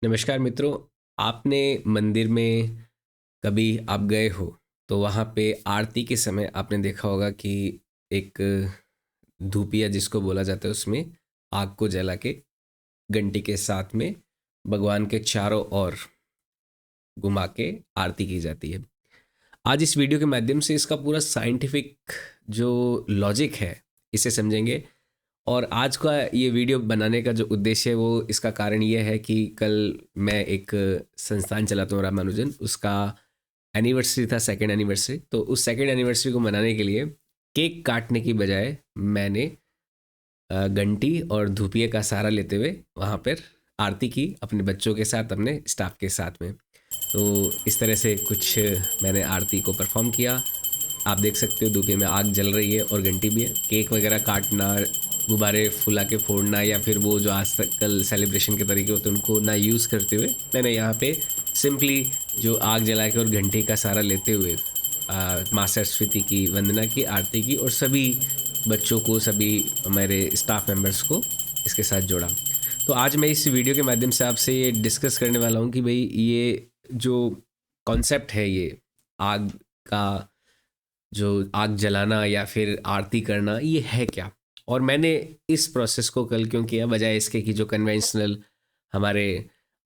नमस्कार मित्रों। आपने मंदिर में कभी आप गए हो तो वहाँ पे आरती के समय आपने देखा होगा कि एक धूपिया जिसको बोला जाता है उसमें आग को जला के घंटी के साथ में भगवान के चारों ओर घुमा के आरती की जाती है। आज इस वीडियो के माध्यम से इसका पूरा साइंटिफिक जो लॉजिक है इसे समझेंगे। और आज का ये वीडियो बनाने का जो उद्देश्य है वो इसका कारण ये है कि कल मैं एक संस्थान चलाता हूँ रामानुजन, उसका एनिवर्सरी था, सेकेंड एनिवर्सरी। तो उस सेकेंड एनिवर्सरी को मनाने के लिए केक काटने की बजाय मैंने घंटी और धूपिए का सहारा लेते हुए वहाँ पर आरती की अपने बच्चों के साथ, अपने स्टाफ के साथ में। तो इस तरह से कुछ मैंने आरती को परफॉर्म किया। आप देख सकते हो धूपिया में आग जल रही है और घंटी भी है। केक वगैरह काटना, गुब्बारे फुला के फोड़ना या फिर वो जो आज तक कल सेलिब्रेशन के तरीके होते हैं उनको ना यूज़ करते हुए मैंने यहाँ पे सिंपली जो आग जला के और घंटी का सहारा लेते हुए माँ सरस्वती की वंदना की, आरती की और सभी बच्चों को, सभी मेरे स्टाफ मेंबर्स को इसके साथ जोड़ा। तो आज मैं इस वीडियो के माध्यम से आपसे ये डिस्कस करने वाला हूँ कि भाई ये जो कॉन्सेप्ट है, ये आग का, जो आग जलाना या फिर आरती करना, ये है क्या। और मैंने इस प्रोसेस को कल क्यों किया, बजाय इसके कि जो कन्वेंशनल हमारे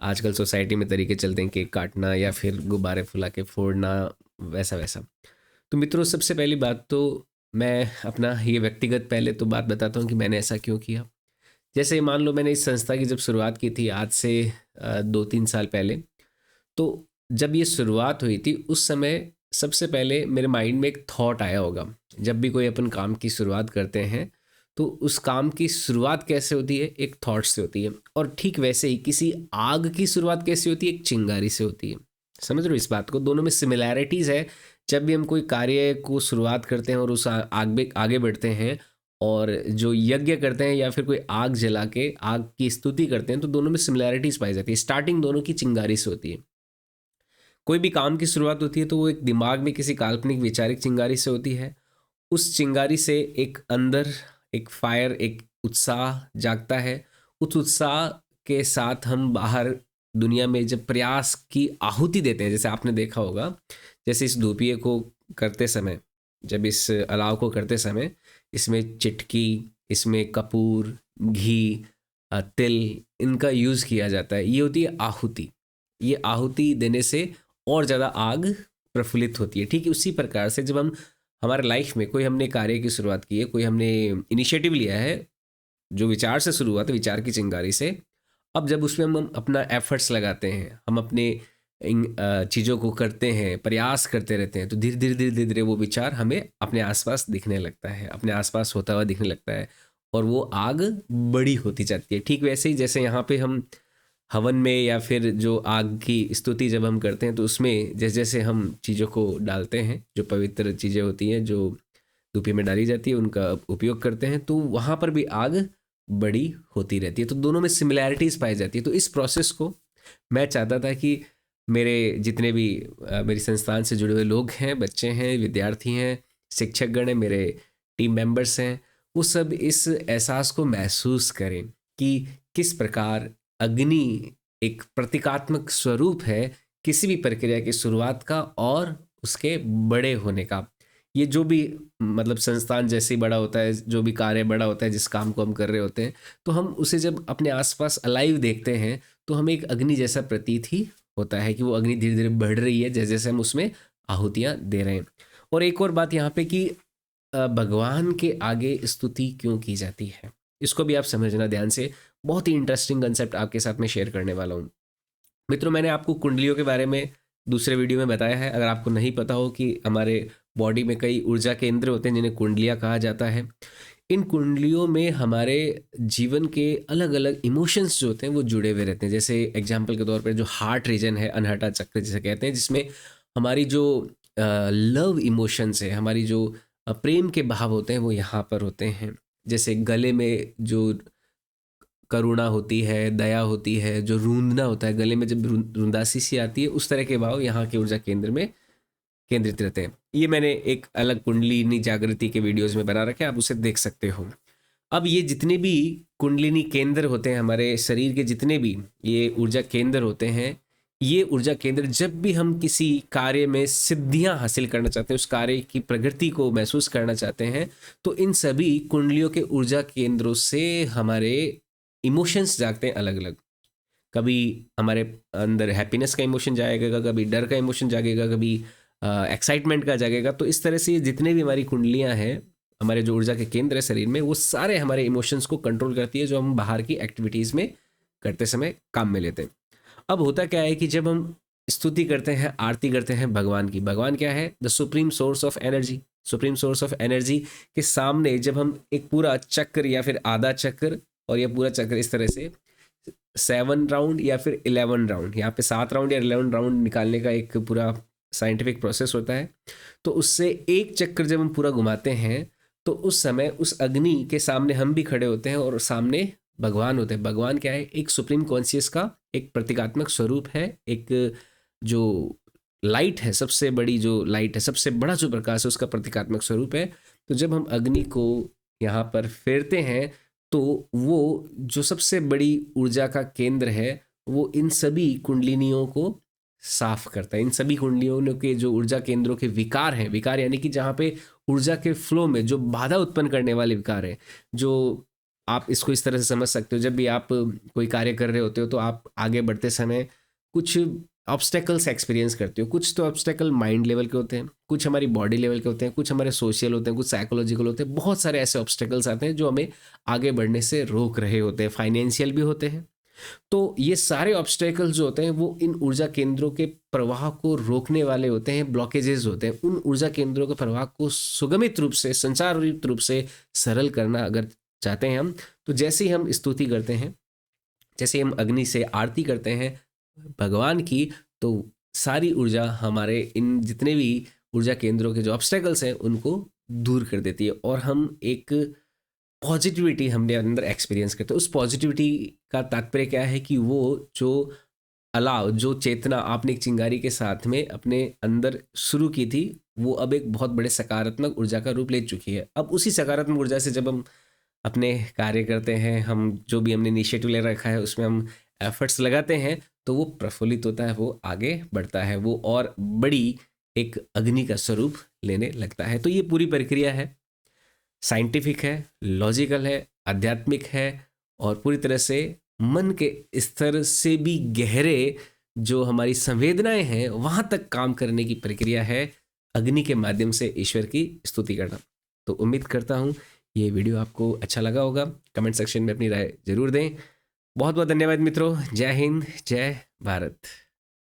आजकल सोसाइटी में तरीके चलते हैं, केक काटना या फिर गुब्बारे फुला के फोड़ना, वैसा वैसा। तो मित्रों, सबसे पहली बात तो मैं अपना ये व्यक्तिगत पहले तो बात बताता हूँ कि मैंने ऐसा क्यों किया। जैसे मान लो मैंने इस संस्था की जब शुरुआत की थी आज से 2-3 साल पहले, तो जब ये शुरुआत हुई थी उस समय सबसे पहले मेरे माइंड में एक थॉट आया होगा। जब भी कोई अपन काम की शुरुआत करते हैं तो उस काम की शुरुआत कैसे होती है, एक थॉट से होती है। और ठीक वैसे ही किसी आग की शुरुआत कैसे होती है, एक चिंगारी से होती है। समझ रहे हो इस बात को, दोनों में सिमिलैरिटीज़ है। जब भी हम कोई कार्य को शुरुआत करते हैं और उस आगे बढ़ते हैं और जो यज्ञ करते हैं या फिर कोई आग जला के आग की स्तुति करते हैं, तो दोनों में सिमिलैरिटीज़ पाई जाती है। स्टार्टिंग दोनों की चिंगारी से होती है। कोई भी काम की शुरुआत होती है तो वो एक दिमाग में किसी काल्पनिक वैचारिक चिंगारी से होती है। उस चिंगारी से एक अंदर एक फायर, एक उत्साह जागता है। उस उत्साह के साथ हम बाहर दुनिया में जब प्रयास की आहुति देते हैं, जैसे आपने देखा होगा, जैसे इस धूपिए को करते समय, जब इस अलाव को करते समय इसमें चिटकी, इसमें कपूर, घी, तिल, इनका यूज़ किया जाता है। ये होती है आहुति। ये आहुति देने से और ज़्यादा आग प्रफुल्लित होती है। ठीक उसी प्रकार से जब हम हमारे लाइफ में कोई हमने कार्य की शुरुआत की है, कोई हमने इनिशिएटिव लिया है, जो विचार से शुरू हुआ था, विचार की चिंगारी से, अब जब उसमें हम अपना एफर्ट्स लगाते हैं, हम अपने इन चीज़ों को करते हैं, प्रयास करते रहते हैं, तो धीरे धीरे धीरे धीरे धीरे वो विचार हमें अपने आसपास दिखने लगता है, अपने आसपास होता हुआ दिखने लगता है और वो आग बड़ी होती जाती है। ठीक वैसे ही जैसे यहाँ पे हम हवन में या फिर जो आग की स्तुति जब हम करते हैं तो उसमें जैसे जैसे हम चीज़ों को डालते हैं, जो पवित्र चीज़ें होती हैं जो धूपी में डाली जाती है, उनका उपयोग करते हैं, तो वहाँ पर भी आग बड़ी होती रहती है। तो दोनों में सिमिलैरिटीज़ पाई जाती है। तो इस प्रोसेस को मैं चाहता था कि मेरे जितने भी मेरी संस्थान से जुड़े हुए लोग हैं, बच्चे हैं, विद्यार्थी हैं, शिक्षकगण हैं, मेरे टीम मेंबर्स हैं, वो सब इस एहसास को महसूस करें कि किस प्रकार अग्नि एक प्रतीकात्मक स्वरूप है किसी भी प्रक्रिया की शुरुआत का और उसके बड़े होने का। ये जो भी मतलब संस्थान जैसे ही बड़ा होता है, जो भी कार्य बड़ा होता है, जिस काम को हम कर रहे होते हैं, तो हम उसे जब अपने आसपास अलाइव देखते हैं तो हमें एक अग्नि जैसा प्रतीत ही होता है कि वो अग्नि धीरे धीरे बढ़ रही है जैसे जैसे हम उसमें आहुतियाँ दे रहे हैं। और एक और बात यहाँ पे कि भगवान के आगे स्तुति क्यों की जाती है, इसको भी आप समझना ध्यान से। बहुत ही इंटरेस्टिंग कंसेप्ट आपके साथ में शेयर करने वाला हूँ। मित्रों, मैंने आपको कुंडलियों के बारे में दूसरे वीडियो में बताया है। अगर आपको नहीं पता हो कि हमारे बॉडी में कई ऊर्जा केंद्र होते हैं जिन्हें कुंडलियाँ कहा जाता है। इन कुंडलियों में हमारे जीवन के अलग अलग इमोशंस जो होते हैं वो जुड़े हुए रहते हैं। जैसे एग्जाम्पल के तौर पर जो हार्ट रीजन है, अनहटा चक्र जिसे कहते हैं, जिसमें हमारी जो लव इमोशंस है, हमारी जो प्रेम के भाव होते हैं वो यहाँ पर होते हैं। जैसे गले में जो करुणा होती है, दया होती है, जो रूंदना होता है गले में, जब रुंदासी सी आती है, उस तरह के भाव यहाँ के ऊर्जा केंद्र में केंद्रित रहते हैं। ये मैंने एक अलग कुंडलिनी जागृति के वीडियोस में बना रखे हैं, आप उसे देख सकते हो। अब ये जितने भी कुंडलिनी केंद्र होते हैं हमारे शरीर के, जितने भी ये ऊर्जा केंद्र होते हैं, ये ऊर्जा केंद्र जब भी हम किसी कार्य में सिद्धियां हासिल करना चाहते हैं, उस कार्य की प्रगति को महसूस करना चाहते हैं, तो इन सभी कुंडलियों के ऊर्जा केंद्रों से हमारे इमोशंस जागते हैं अलग अलग। कभी हमारे अंदर हैप्पीनेस का इमोशन जाएगा, कभी डर का इमोशन जागेगा, कभी एक्साइटमेंट का जागेगा। तो इस तरह से जितने भी हमारी कुंडलियां हैं, हमारे जो ऊर्जा के केंद्र है शरीर में, वो सारे हमारे इमोशंस को कंट्रोल करती है, जो हम बाहर की एक्टिविटीज़ में करते समय काम में लेते हैं। अब होता क्या है कि जब हम स्तुति करते हैं, आरती करते हैं भगवान की, भगवान क्या है? The supreme source of energy. Supreme source of energy के सामने जब हम एक पूरा चक्र या फिर आधा चक्र और या पूरा चक्र, इस तरह से 7 राउंड या फिर 11 राउंड, यहाँ पे 7 राउंड या 11 राउंड निकालने का एक पूरा साइंटिफिक प्रोसेस होता है। तो उससे एक चक्कर जब हम पूरा घुमाते हैं, तो उस समय उस अग्नि के सामने हम भी खड़े होते हैं और सामने भगवान होते हैं। भगवान क्या है? एक सुप्रीम कॉन्शियस का एक प्रतीकात्मक स्वरूप है, एक जो लाइट है, सबसे बड़ी जो लाइट है, सबसे बड़ा जो प्रकाश है, उसका प्रतीकात्मक स्वरूप है। तो जब हम अग्नि को यहाँ पर फेरते हैं, तो वो जो सबसे बड़ी ऊर्जा का केंद्र है, वो इन सभी कुंडलिनियों को साफ करता है। इन सभी कुंडलियों के जो ऊर्जा केंद्रों के विकार हैं, विकार यानी कि जहाँ पे ऊर्जा के फ्लो में जो बाधा उत्पन्न करने वाले विकार हैं, जो आप इसको इस तरह से समझ सकते हो, जब भी आप कोई कार्य कर रहे होते हो तो आप आगे बढ़ते समय कुछ ऑब्स्टेकल्स एक्सपीरियंस करते हो। कुछ तो ऑब्स्टेकल माइंड लेवल के होते हैं, कुछ हमारी बॉडी लेवल के होते हैं, कुछ हमारे सोशल होते हैं, कुछ साइकोलॉजिकल होते हैं। बहुत सारे ऐसे ऑब्स्टेकल्स आते हैं जो हमें आगे बढ़ने से रोक रहे होते हैं, फाइनेंशियल भी होते हैं। तो ये सारे ऑब्स्टेकल्स जो होते हैं वो इन ऊर्जा केंद्रों के प्रवाह को रोकने वाले होते हैं, ब्लॉकेजेस होते हैं। उन ऊर्जा केंद्रों के प्रवाह को सुगमित रूप से, संचारित रूप से सरल करना अगर चाहते हैं हम, तो जैसे ही हम स्तुति करते हैं, जैसे हम अग्नि से आरती करते हैं भगवान की, तो सारी ऊर्जा हमारे इन जितने भी ऊर्जा केंद्रों के जो ऑब्स्टेकल्स हैं उनको दूर कर देती है, और हम एक पॉजिटिविटी हमने अंदर एक्सपीरियंस करते हैं। उस पॉजिटिविटी का तात्पर्य क्या है कि वो जो अलाव, जो चेतना आपने एक चिंगारी के साथ में अपने अंदर शुरू की थी, वो अब एक बहुत बड़े सकारात्मक ऊर्जा का रूप ले चुकी है। अब उसी सकारात्मक ऊर्जा से जब हम अपने कार्य करते हैं, हम जो भी हमने इनिशिएटिव ले रखा है उसमें हम एफर्ट्स लगाते हैं, तो वो प्रफुल्लित होता है, वो आगे बढ़ता है, वो और बड़ी एक अग्नि का स्वरूप लेने लगता है। तो ये पूरी प्रक्रिया है, साइंटिफिक है, लॉजिकल है, आध्यात्मिक है, और पूरी तरह से मन के स्तर से भी गहरे जो हमारी संवेदनाएं हैं वहाँ तक काम करने की प्रक्रिया है, अग्नि के माध्यम से ईश्वर की स्तुति करना। तो उम्मीद करता हूँ ये वीडियो आपको अच्छा लगा होगा। कमेंट सेक्शन में अपनी राय जरूर दें। बहुत बहुत धन्यवाद मित्रों। जय हिंद, जय भारत।